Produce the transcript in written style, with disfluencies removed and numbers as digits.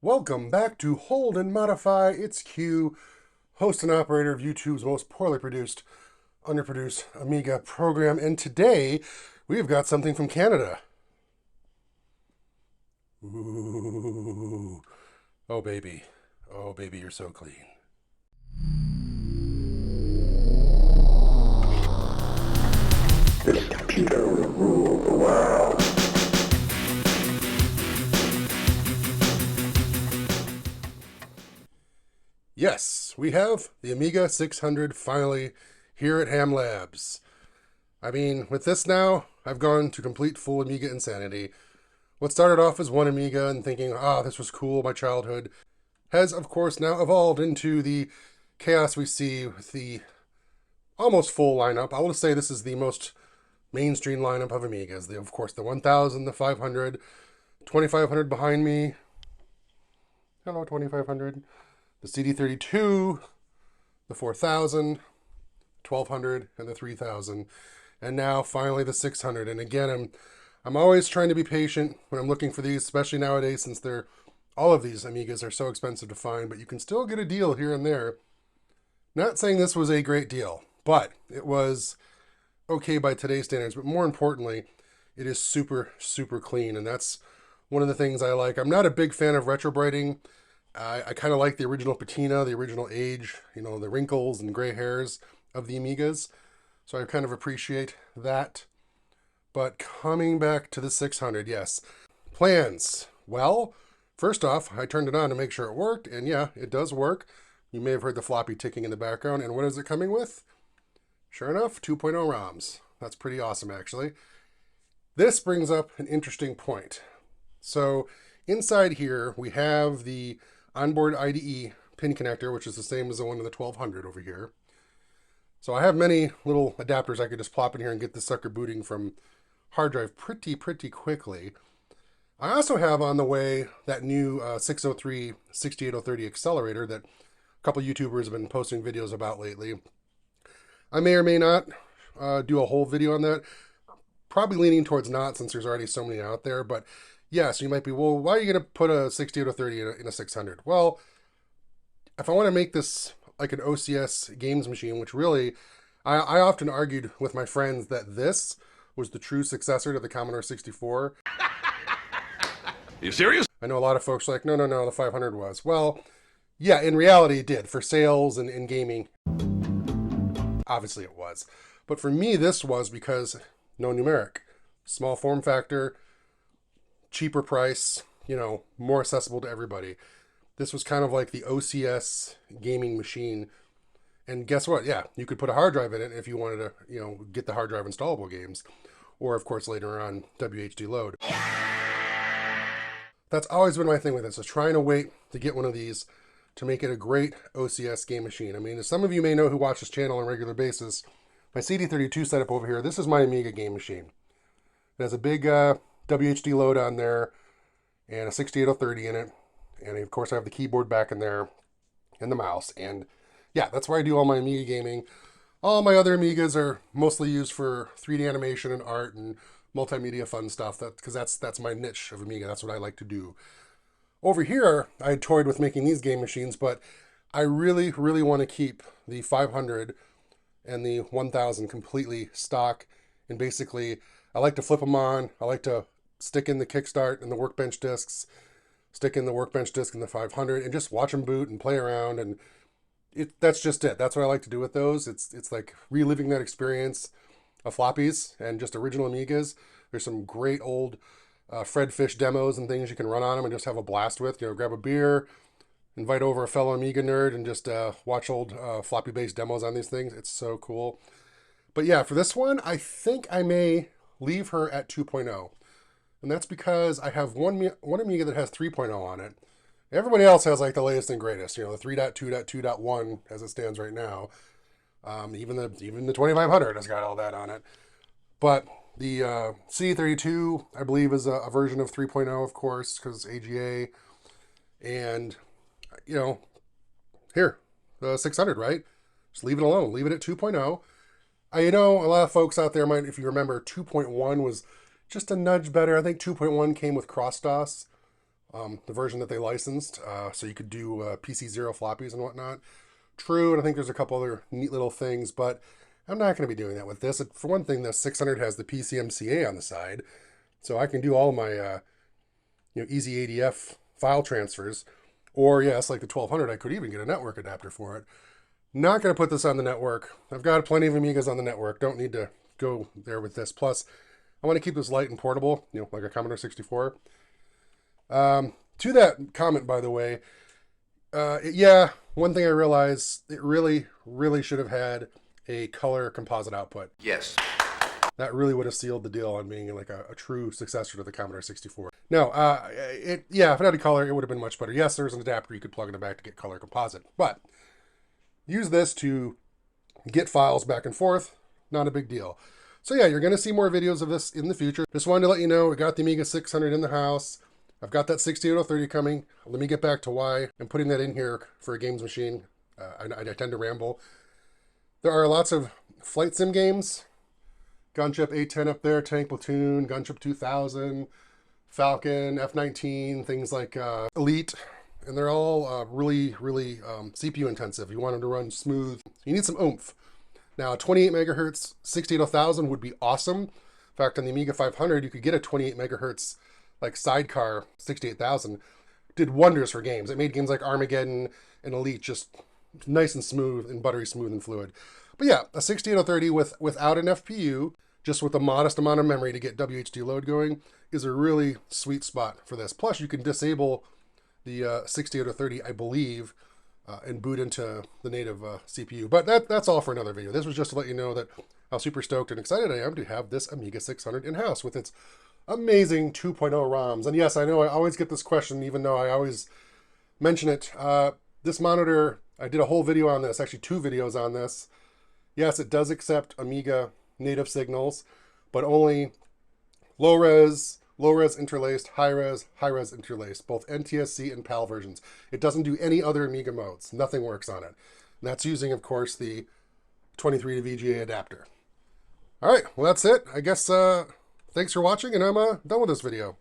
Welcome back to Hold and Modify. It's Q, host and operator of YouTube's most poorly produced, underproduced Amiga program. And today, we've got something from Canada. Ooh. Oh, baby. Oh, baby, you're so clean. This computer will rule the world. Yes, we have the Amiga 600 finally here at Ham Labs. I mean, with this now, I've gone to complete full Amiga insanity. What started off as one Amiga and thinking, this was cool, my childhood, has, of course, now evolved into the chaos we see with the almost full lineup. I will say this is the most mainstream lineup of Amigas. Of course, the 1000, the 500, 2500 behind me. Hello, 2500. The CD32, the 4000, 1200, and the 3000. And now, finally, the 600. And again, I'm always trying to be patient when I'm looking for these, especially nowadays since all of these Amigas are so expensive to find, but you can still get a deal here and there. Not saying this was a great deal, but it was okay by today's standards. But more importantly, it is super, super clean, and that's one of the things I like. I'm not a big fan of retro brighting. I kind of like the original patina, the original age, the wrinkles and gray hairs of the Amigas. So I kind of appreciate that. But coming back to the 600, yes. Plans. Well, first off, I turned it on to make sure it worked, and yeah, it does work. You may have heard the floppy ticking in the background, and what is it coming with? Sure enough, 2.0 ROMs. That's pretty awesome, actually. This brings up an interesting point. So inside here, we have the onboard IDE pin connector, which is the same as the one in the 1200 over here. So I have many little adapters I could just plop in here and get this sucker booting from hard drive pretty quickly. I also have on the way that new 603 68030 accelerator that a couple YouTubers have been posting videos about lately. I may or may not do a whole video on that. Probably leaning towards not, since there's already so many out there, but yeah, so you might be, well, why are you going to put a 68030 in a 600? Well, if I want to make this like an OCS games machine, which really, I often argued with my friends that this was the true successor to the Commodore 64. You serious? I know a lot of folks are like, no, the 500 was. Well, yeah, in reality it did. For sales and in gaming, obviously it was. But for me, this was because no numeric. Small form factor, cheaper price, more accessible to everybody. This was kind of like the OCS gaming machine. And guess what? Yeah, you could put a hard drive in it if you wanted to, get the hard drive installable games. Or, of course, later on, WHD load. That's always been my thing with this, is trying to wait to get one of these to make it a great OCS game machine. I mean, as some of you may know who watch this channel on a regular basis, my CD32 setup over here, this is my Amiga game machine. It has a big WHD load on there and a 68030 in it. And of course I have the keyboard back in there and the mouse. And yeah, that's where I do all my Amiga gaming. All my other Amigas are mostly used for 3D animation and art and multimedia fun stuff, because that's my niche of Amiga. That's what I like to do. Over here, I toyed with making these game machines, but I really want to keep the 500 and the 1000 completely stock. And basically, I like to flip them on. I like to stick in the kickstart and the workbench discs, stick in the workbench disc in the 500, and just watch them boot and play around. And that's just it. That's what I like to do with those. It's like reliving that experience of floppies and just original Amigas. There's some great old Fred Fish demos and things you can run on them and just have a blast with. Grab a beer, invite over a fellow Amiga nerd, and just watch old floppy-based demos on these things. It's so cool. But yeah, for this one, I think I may leave her at 2.0. And that's because I have one Amiga that has 3.0 on it. Everybody else has like the latest and greatest, the 3.2.2.1 as it stands right now. Even the 2500 has got all that on it. But the C32, I believe, is a version of 3.0, of course, because AGA. And, here, the 600, right? Just leave it alone. Leave it at 2.0. I know a lot of folks out there might, if you remember, 2.1 was just a nudge better. I think 2.1 came with cross-DOS, the version that they licensed, so you could do PC0 floppies and whatnot. True, and I think there's a couple other neat little things, but I'm not going to be doing that with this. For one thing, the 600 has the PCMCA on the side, so I can do all my easy ADF file transfers. Or yes, like the 1200, I could even get a network adapter for it. Not going to put this on the network. I've got plenty of Amigas on the network. Don't need to go there with this. Plus, I want to keep this light and portable, like a Commodore 64. To that comment, by the way, yeah, one thing I realized, it really, really should have had a color composite output. Yes. That really would have sealed the deal on being like a true successor to the Commodore 64. No, if it had a color, it would have been much better. Yes, there's an adapter you could plug in the back to get color composite, but use this to get files back and forth, not a big deal. So yeah, you're going to see more videos of this in the future. Just wanted to let you know, we got the Amiga 600 in the house. I've got that 68030 coming. Let me get back to why I'm putting that in here for a games machine. I tend to ramble. There are lots of flight sim games. Gunship A10 up there, Tank Platoon, Gunship 2000, Falcon, F-19, things like Elite. And they're all really, really CPU intensive. You want them to run smooth. You need some oomph. Now, 28 megahertz 68000 would be awesome. In fact, on the Amiga 500, you could get a 28 megahertz like sidecar 68000. Did wonders for games. It made games like Armageddon and Elite just nice and smooth and buttery smooth and fluid. But yeah, a 68030 without an FPU, just with a modest amount of memory to get WHD load going, is a really sweet spot for this. Plus, you can disable the 68030, I believe, and boot into the native CPU. But that's all for another video. This was just to let you know that how super stoked and excited I am to have this Amiga 600 in-house with its amazing 2.0 ROMs. And yes, I know I always get this question, even though I always mention it. This monitor, I did a whole video on this, actually 2 videos on this. Yes, it does accept Amiga native signals, but only low-res interlaced, high-res interlaced, both NTSC and PAL versions. It doesn't do any other Amiga modes. Nothing works on it. And that's using, of course, the 23 to VGA adapter. All right, well, that's it. I guess, thanks for watching, and I'm done with this video.